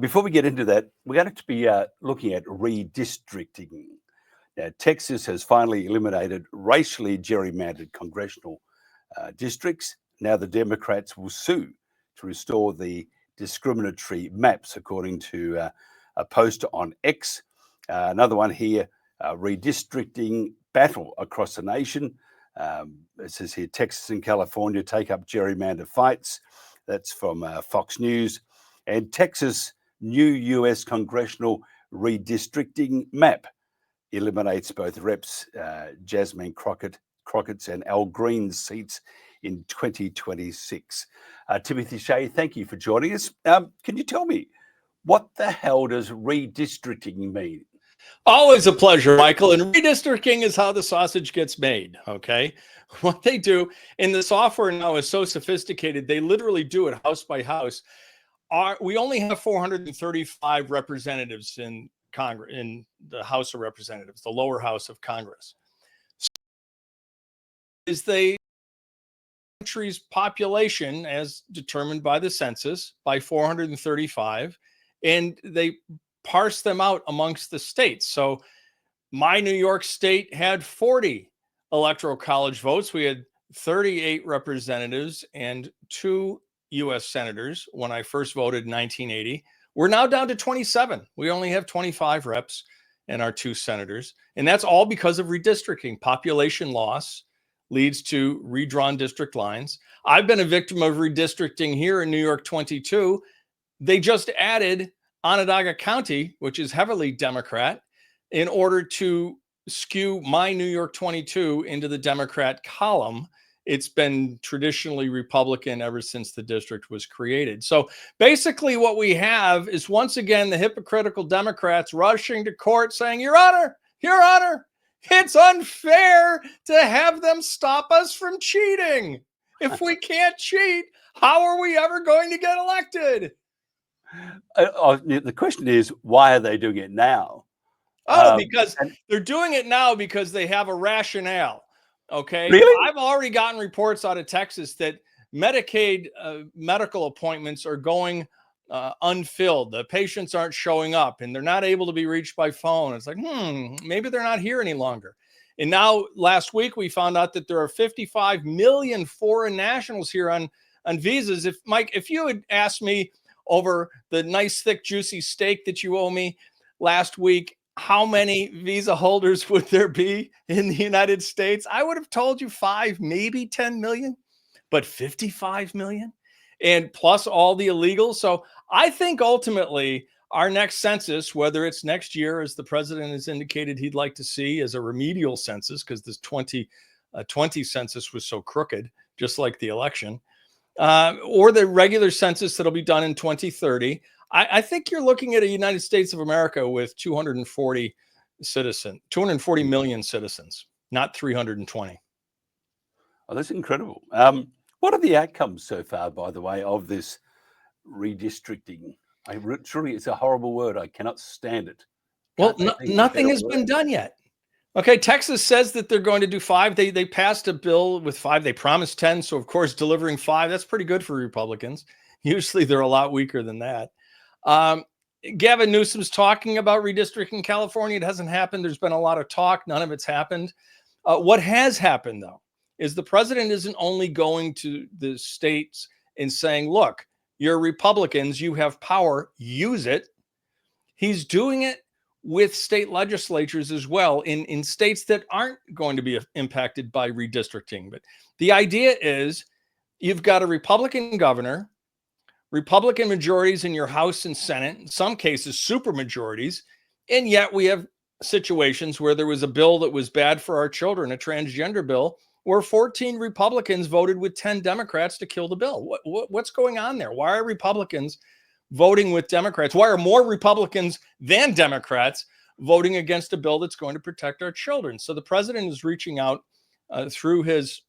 Speaker 8: Before we get into that, we're going to be looking at redistricting. Now, Texas has finally eliminated racially gerrymandered congressional districts. Now the Democrats will sue to restore the discriminatory maps, according to a post on X. Another one here, redistricting battle across the nation. It says here, Texas and California take up gerrymander fights. That's from Fox News. And Texas' new U.S. congressional redistricting map eliminates both Reps Jasmine Crockett's and Al Green's seats in 2026. Timothy Shea, thank you for joining us. Can you tell me, what the hell does redistricting mean?
Speaker 15: Always a pleasure, Michael. And redistricting is how the sausage gets made, okay? What they do, and the software now is so sophisticated, they literally do it house by house. We only have 435 representatives in Congress, in the House of Representatives, the lower house of Congress. So is the country's population as determined by the census by 435, and they parse them out amongst the states. So my New York state had 40 electoral college votes. We had 38 representatives and 2 U.S. senators when I first voted in 1980. We're now down to 27. We only have 25 reps and our 2 senators. And that's all because of redistricting. Population loss leads to redrawn district lines. I've been a victim of redistricting here in New York 22. They just added Onondaga County, which is heavily Democrat, in order to skew my New York 22 into the Democrat column. It's been traditionally Republican ever since the district was created. So basically what we have is, once again, the hypocritical Democrats rushing to court saying, Your Honor, it's unfair to have them stop us from cheating. If we can't cheat, how are we ever going to get elected?
Speaker 8: The question is, why are they doing it now?
Speaker 15: Because they're doing it now because they have a rationale. Okay.
Speaker 8: Really?
Speaker 15: I've already gotten reports out of Texas that Medicaid medical appointments are going unfilled. The patients aren't showing up and they're not able to be reached by phone. It's like, maybe they're not here any longer. And now last week we found out that there are 55 million foreign nationals here on visas. If Mike, if you had asked me over the nice, thick, juicy steak that you owe me last week, how many visa holders would there be in the United States? I would have told you 5, maybe 10 million, but 55 million, and plus all the illegals. So I think ultimately our next census, whether it's next year, as the president has indicated he'd like to see as a remedial census, because this 2020 census was so crooked, just like the election, or the regular census that'll be done in 2030. I think you're looking at a United States of America with 240 million citizens, not 320.
Speaker 8: Oh, that's incredible. What are the outcomes so far, by the way, of this redistricting? Truly, it's a horrible word. I cannot stand it.
Speaker 15: Well, nothing has been done yet. Okay, Texas says that they're going to do 5. They passed a bill with 5. They promised 10. So, of course, delivering 5, that's pretty good for Republicans. Usually they're a lot weaker than that. Gavin Newsom's talking about redistricting in California. It hasn't happened. There's been a lot of talk. None of it's happened. What has happened, though, is the president isn't only going to the states and saying, look, you're Republicans, you have power, use it. He's doing it with state legislatures as well in states that aren't going to be impacted by redistricting. But the idea is you've got a Republican governor, Republican majorities in your House and Senate, in some cases super majorities, and yet we have situations where there was a bill that was bad for our children, a transgender bill, where 14 Republicans voted with 10 Democrats to kill the bill. What's going on there? Why are Republicans voting with Democrats? Why are more Republicans than Democrats voting against a bill that's going to protect our children? So the president is reaching out through his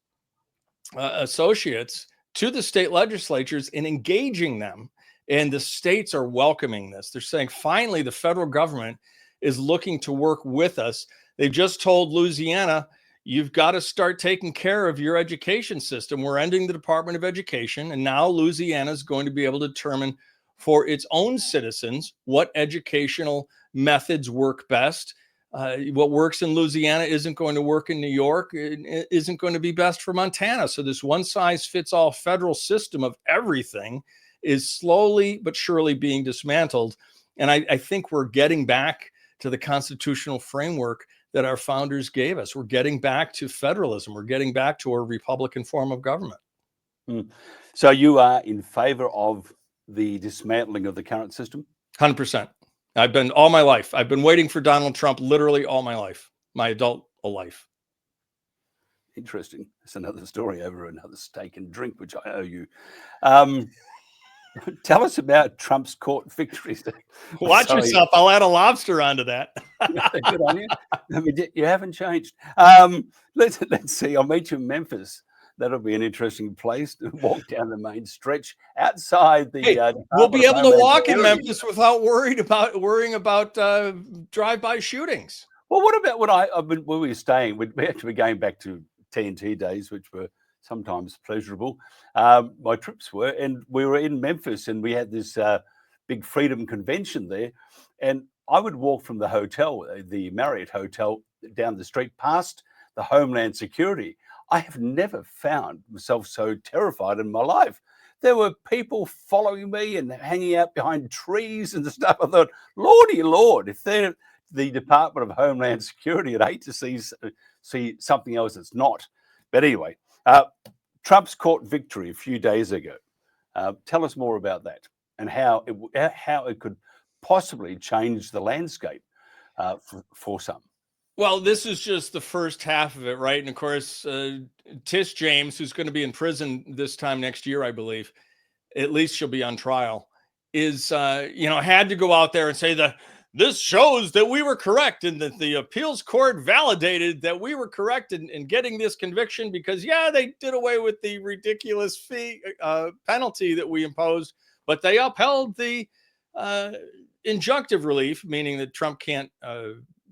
Speaker 15: associates to the state legislatures and engaging them. And the states are welcoming this. They're saying, finally, the federal government is looking to work with us. They've just told Louisiana, you've got to start taking care of your education system. We're ending the Department of Education. And now Louisiana is going to be able to determine for its own citizens what educational methods work best. What works in Louisiana isn't going to work in New York. It isn't going to be best for Montana. So this one-size-fits-all federal system of everything is slowly but surely being dismantled. And I think we're getting back to the constitutional framework that our founders gave us. We're getting back to federalism. We're getting back to a Republican form of government.
Speaker 8: So you are in favor of the dismantling of the current system?
Speaker 15: 100%. I've been all my life. I've been waiting for Donald Trump literally all my life, my adult life.
Speaker 8: Interesting. It's another story over another steak and drink, which I owe you. Tell us about Trump's court victories.
Speaker 15: Watch yourself. I'll add a lobster onto that.
Speaker 8: Good on you. I mean, you haven't changed. Let's see. I'll meet you in Memphis. That'll be an interesting place to walk down the main stretch outside the.
Speaker 15: We'll be able to walk in Memphis without worrying about drive-by shootings.
Speaker 8: Well, what about when we were staying? We actually were going back to TNT days, which were sometimes pleasurable. My trips were, and we were in Memphis, and we had this big freedom convention there, and I would walk from the hotel, the Marriott Hotel, down the street past the Homeland Security. I have never found myself so terrified in my life. There were people following me and hanging out behind trees and stuff. I thought, Lordy Lord, if they're the Department of Homeland Security, I'd hate to see something else that's not. But anyway, Trump's court victory a few days ago. Tell us more about that and how it could possibly change the landscape for some.
Speaker 15: Well, this is just the first half of it, right? And of course, Tish James, who's going to be in prison this time next year, I believe, at least she'll be on trial, is, had to go out there and say this shows that we were correct and that the appeals court validated that we were correct in getting this conviction because, they did away with the ridiculous fee penalty that we imposed, but they upheld the injunctive relief, meaning that Trump can't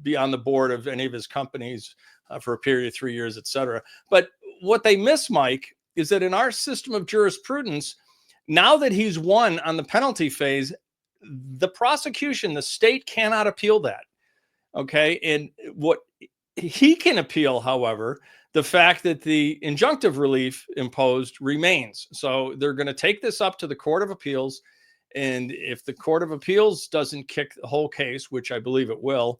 Speaker 15: be on the board of any of his companies for a period of 3 years, et cetera. But what they miss, Mike, is that in our system of jurisprudence, now that he's won on the penalty phase, the prosecution, the state cannot appeal that. Okay. And what he can appeal, however, the fact that the injunctive relief imposed remains. So they're going to take this up to the Court of Appeals. And if the Court of Appeals doesn't kick the whole case, which I believe it will,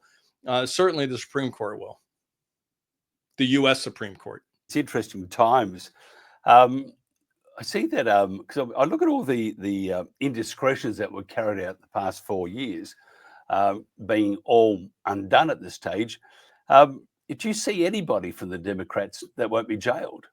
Speaker 15: certainly the Supreme Court will. The U.S. Supreme Court.
Speaker 8: It's interesting times. I see that because I look at all the indiscretions that were carried out the past 4 years being all undone at this stage. Did you see anybody from the Democrats that won't be jailed?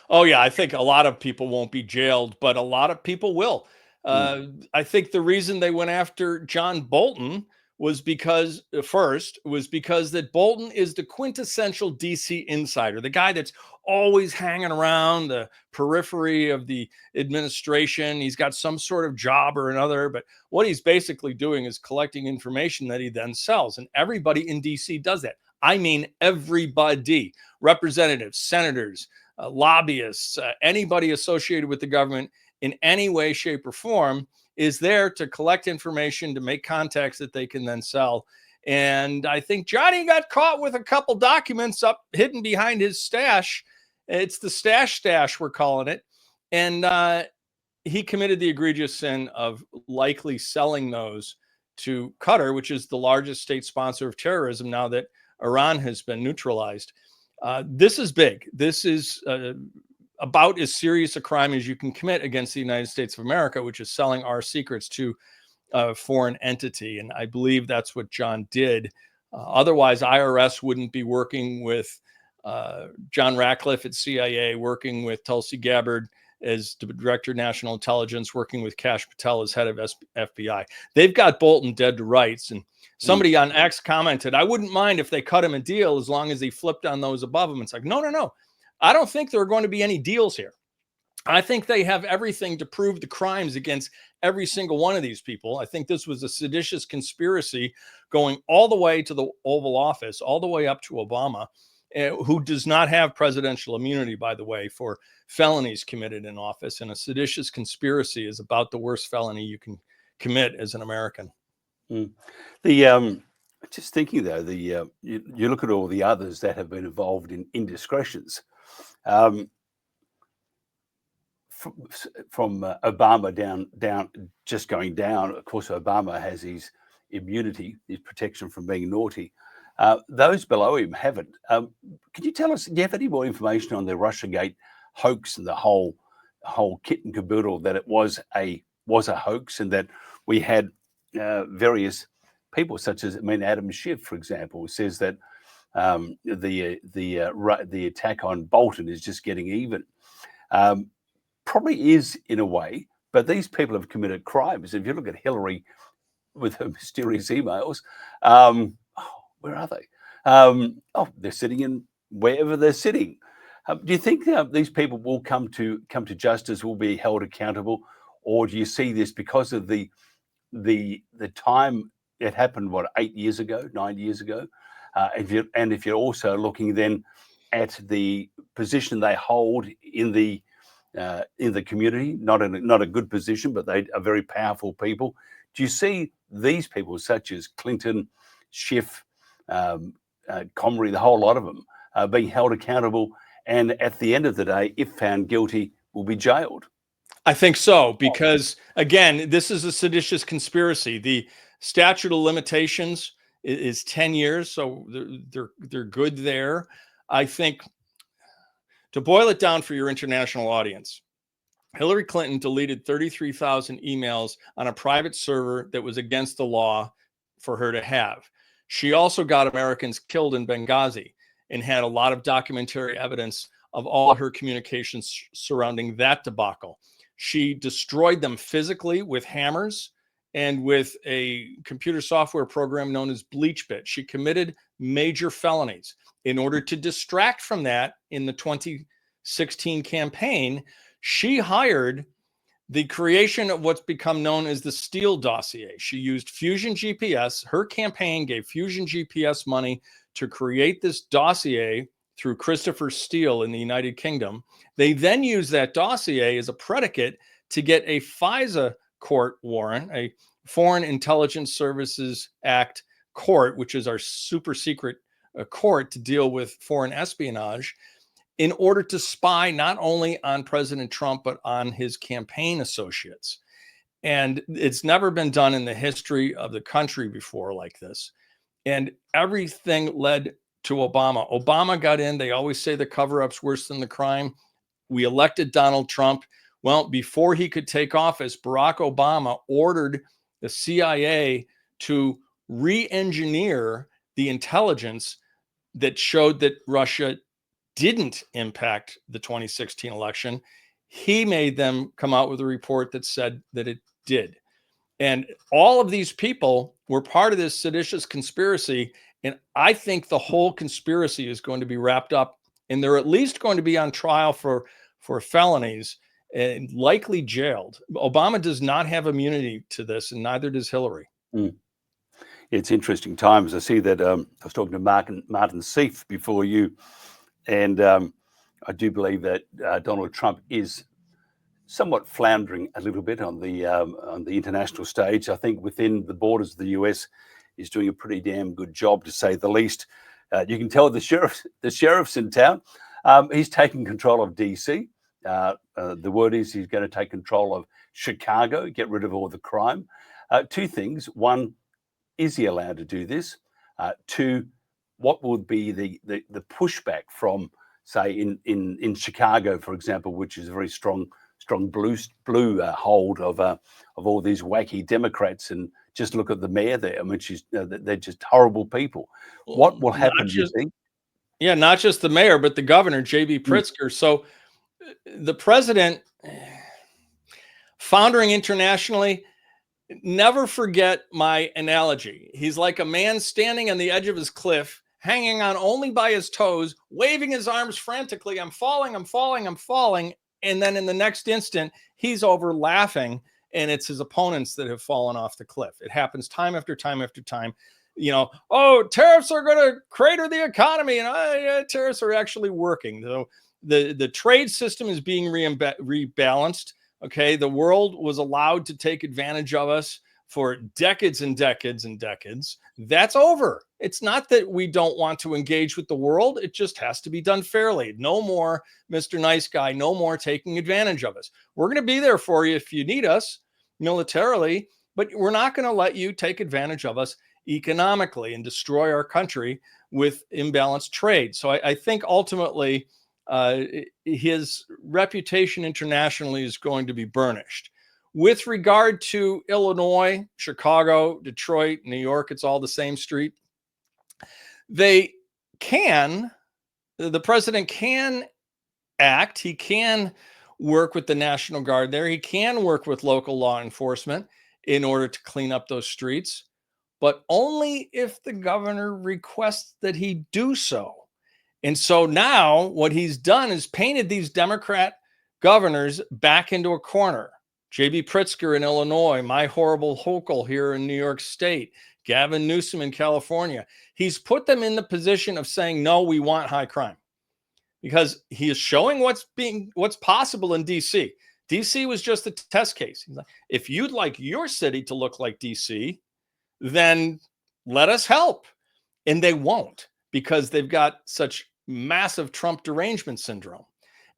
Speaker 15: Oh, yeah. I think a lot of people won't be jailed, but a lot of people will. I think the reason they went after John Bolton was because that Bolton is the quintessential DC insider, the guy that's always hanging around the periphery of the administration. He's got some sort of job or another, but what he's basically doing is collecting information that he then sells. And everybody in DC does that. I mean everybody, representatives, senators, lobbyists, anybody associated with the government in any way, shape, or form is there to collect information, to make contacts that they can then sell. And I think Johnny got caught with a couple documents up hidden behind his stash. It's the stash, we're calling it. And he committed the egregious sin of likely selling those to Qatar, which is the largest state sponsor of terrorism now that Iran has been neutralized. This is big. This is about as serious a crime as you can commit against the United States of America, which is selling our secrets to a foreign entity. And I believe that's what John did. Otherwise, IRS wouldn't be working with John Ratcliffe at CIA, working with Tulsi Gabbard as the director of national intelligence, working with Kash Patel as head of FBI. They've got Bolton dead to rights. And somebody on X commented, I wouldn't mind if they cut him a deal as long as he flipped on those above him. It's like, no. I don't think there are going to be any deals here. I think they have everything to prove the crimes against every single one of these people. I think this was a seditious conspiracy going all the way to the Oval Office, all the way up to Obama, who does not have presidential immunity, by the way, for felonies committed in office. And a seditious conspiracy is about the worst felony you can commit as an American.
Speaker 8: Just thinking though, you look at all the others that have been involved in indiscretions. From Obama down, just going down. Of course, Obama has his immunity, his protection from being naughty. Those below him haven't. Could you tell us? Do you have any more information on the Russiagate hoax and the whole kit and caboodle, that it was a hoax, and that we had various people, such as Adam Schiff, for example, says that the attack on Bolton is just getting even. Probably is in a way, but these people have committed crimes. If you look at Hillary with her mysterious emails, where are they? They're sitting in wherever they're sitting. Do you think these people will come to justice, will be held accountable, or do you see this because of the time it happened? 8 years ago, 9 years ago? If you're also looking then at the position they hold in the community, not a good position, but they are very powerful people. Do you see these people, such as Clinton, Schiff, Comrie, the whole lot of them, being held accountable, and at the end of the day, if found guilty, will be jailed?
Speaker 15: I think so, because again, this is a seditious conspiracy. The statute of limitations is 10 years, so they're good there. I think, to boil it down for your international audience, Hillary Clinton deleted 33,000 emails on a private server that was against the law for her to have. She also got Americans killed in Benghazi and had a lot of documentary evidence of all her communications surrounding that debacle. She destroyed them physically with hammers and with a computer software program known as BleachBit. She committed major felonies. In order to distract from that, in the 2016 campaign, she hired the creation of what's become known as the Steele dossier. She used Fusion GPS. Her campaign gave Fusion GPS money to create this dossier through Christopher Steele in the United Kingdom. They then used that dossier as a predicate to get a FISA court warrant, a Foreign Intelligence Services Act court, which is our super secret court to deal with foreign espionage, in order to spy not only on President Trump, but on his campaign associates. And it's never been done in the history of the country before like this. And everything led to Obama. Obama got in. They always say the cover-up's worse than the crime. We elected Donald Trump. Well, before he could take office, Barack Obama ordered the CIA to re-engineer the intelligence that showed that Russia didn't impact the 2016 election. He made them come out with a report that said that it did. And all of these people were part of this seditious conspiracy. And I think the whole conspiracy is going to be wrapped up, and they're at least going to be on trial for felonies and likely jailed. Obama does not have immunity to this, and neither does Hillary.
Speaker 8: It's interesting times. I see that I was talking to Martin Sieff before you, and I do believe that Donald Trump is somewhat floundering a little bit on the international stage. I think within the borders of the US, he's doing a pretty damn good job, to say the least. You can tell the sheriff's in town. He's taking control of DC. The word is he's going to take control of Chicago, get rid of all the crime. Two things. One, is he allowed to do this? Two, what would be the pushback from, say, in Chicago, for example, which is a very strong blue hold of all these wacky Democrats, and just look at the mayor there. I mean, they're just horrible people. What will happen, do you think?
Speaker 15: Yeah, not just the mayor, but the governor, J.B. Pritzker. So the president, foundering internationally, never forget my analogy. He's like a man standing on the edge of his cliff, hanging on only by his toes, waving his arms frantically. I'm falling, I'm falling, I'm falling. And then in the next instant, he's over laughing, and it's his opponents that have fallen off the cliff. It happens time after time after time. You know, oh, tariffs are going to crater the economy, and tariffs are actually working. So the trade system is being rebalanced. Okay, the world was allowed to take advantage of us for decades and decades and decades. That's over. It's not that we don't want to engage with the world. It just has to be done fairly. No more Mr. Nice Guy, no more taking advantage of us. We're going to be there for you if you need us militarily, but we're not going to let you take advantage of us economically and destroy our country with imbalanced trade. So I think ultimately his reputation internationally is going to be burnished. With regard to Illinois, Chicago, Detroit, New York, it's all the same street. The president can act. He can work with the National Guard there. He can work with local law enforcement in order to clean up those streets, but only if the governor requests that he do so. And so now what he's done is painted these Democrat governors back into a corner. J.B. Pritzker in Illinois, my horrible Hochul here in New York State, Gavin Newsom in California. He's put them in the position of saying, no, we want high crime, because he is showing what's possible in DC. DC was just a test case. He's like, if you'd like your city to look like DC, then let us help. And they won't, because they've got such massive Trump derangement syndrome.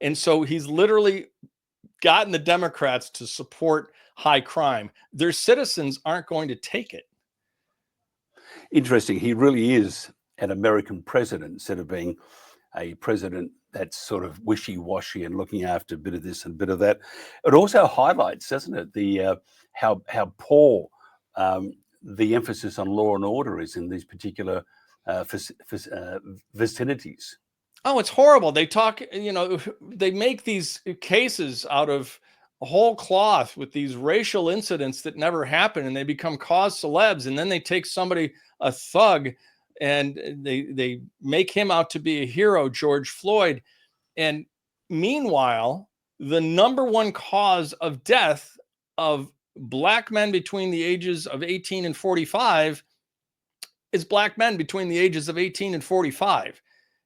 Speaker 15: And so he's literally gotten the Democrats to support high crime. Their citizens aren't going to take it.
Speaker 8: Interesting. He really is an American president instead of being a president that's sort of wishy-washy and looking after a bit of this and a bit of that. It also highlights, doesn't it, the how poor the emphasis on law and order is in these particular vicinities.
Speaker 15: Oh, it's horrible. They talk, they make these cases out of whole cloth with these racial incidents that never happen, and they become cause celebs. And then they take somebody, a thug, and they make him out to be a hero, George Floyd. And meanwhile, the number one cause of death of Black men between the ages of 18 and 45 is Black men between the ages of 18 and 45.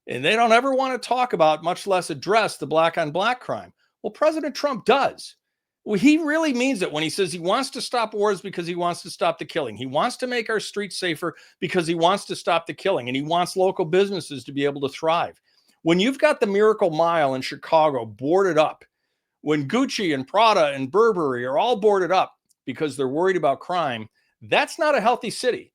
Speaker 15: And they don't ever want to talk about, much less address, the Black on Black crime. Well, President Trump does. Well, he really means it when he says he wants to stop wars because he wants to stop the killing. He wants to make our streets safer because he wants to stop the killing. And he wants local businesses to be able to thrive. When you've got the Miracle Mile in Chicago boarded up, when Gucci and Prada and Burberry are all boarded up because they're worried about crime, that's not a healthy city.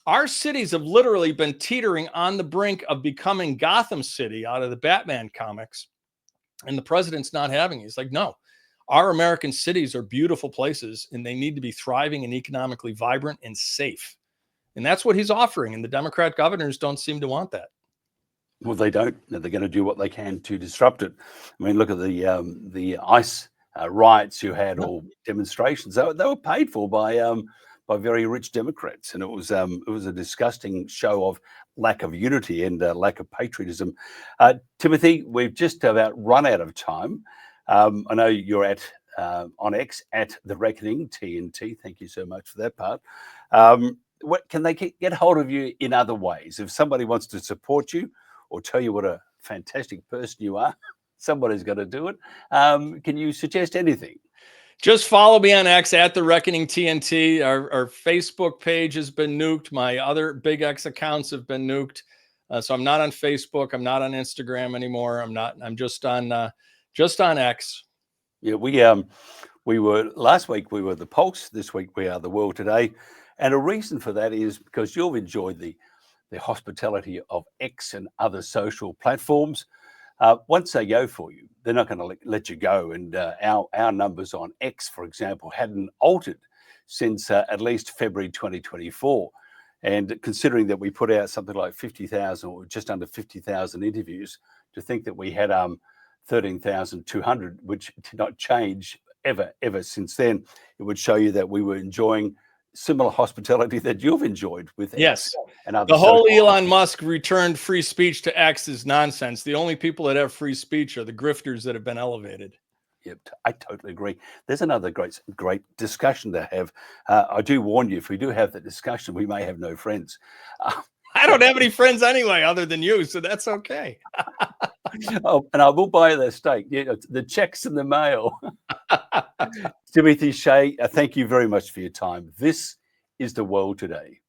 Speaker 15: Our cities have literally been teetering on the brink of becoming Gotham City out of the Batman comics. And the president's not having it. He's like, no, our American cities are beautiful places, and they need to be thriving and economically vibrant and safe. And that's what he's offering. And the Democrat governors don't seem to want that.
Speaker 8: Well, they don't. They're going to do what they can to disrupt it. I mean, look at the ICE riots you had, or demonstrations. They were paid for by very rich Democrats, and it was a disgusting show of lack of unity and lack of patriotism. Timothy, we've just about run out of time. I know you're at on X at The Reckoning, TNT. Thank you so much for that part. what can they get hold of you in other ways? If somebody wants to support you or tell you what a fantastic person you are, somebody's got to do it. Can you suggest anything?
Speaker 15: Just follow me on X at The Reckoning TNT. Our Facebook page has been nuked. My other big X accounts have been nuked. So I'm not on Facebook. I'm not on Instagram anymore. I'm just on X.
Speaker 8: Yeah, we were last week. We were The Pulse. This week we are The World Today, and a reason for that is because you've enjoyed the hospitality of X and other social platforms. Once they go for you, they're not going to let you go. And our numbers on X, for example, hadn't altered since at least February 2024. And considering that we put out something like 50,000 or just under 50,000 interviews, to think that we had 13,200, which did not change ever since then, it would show you that we were enjoying similar hospitality that you've enjoyed with
Speaker 15: yes
Speaker 8: X and other
Speaker 15: the whole
Speaker 8: social
Speaker 15: Elon Musk returned free speech to X is nonsense. The only people that have free speech are the grifters that have been elevated.
Speaker 8: Yep, I totally agree. There's another great discussion to have. I do warn you, if we do have the discussion, we may have no friends.
Speaker 15: I don't have any friends anyway, other than you, so that's okay.
Speaker 8: Oh, and I will buy you that steak. Yeah, the check's in the mail. Timothy, Shea, thank you very much for your time. This is The World Today.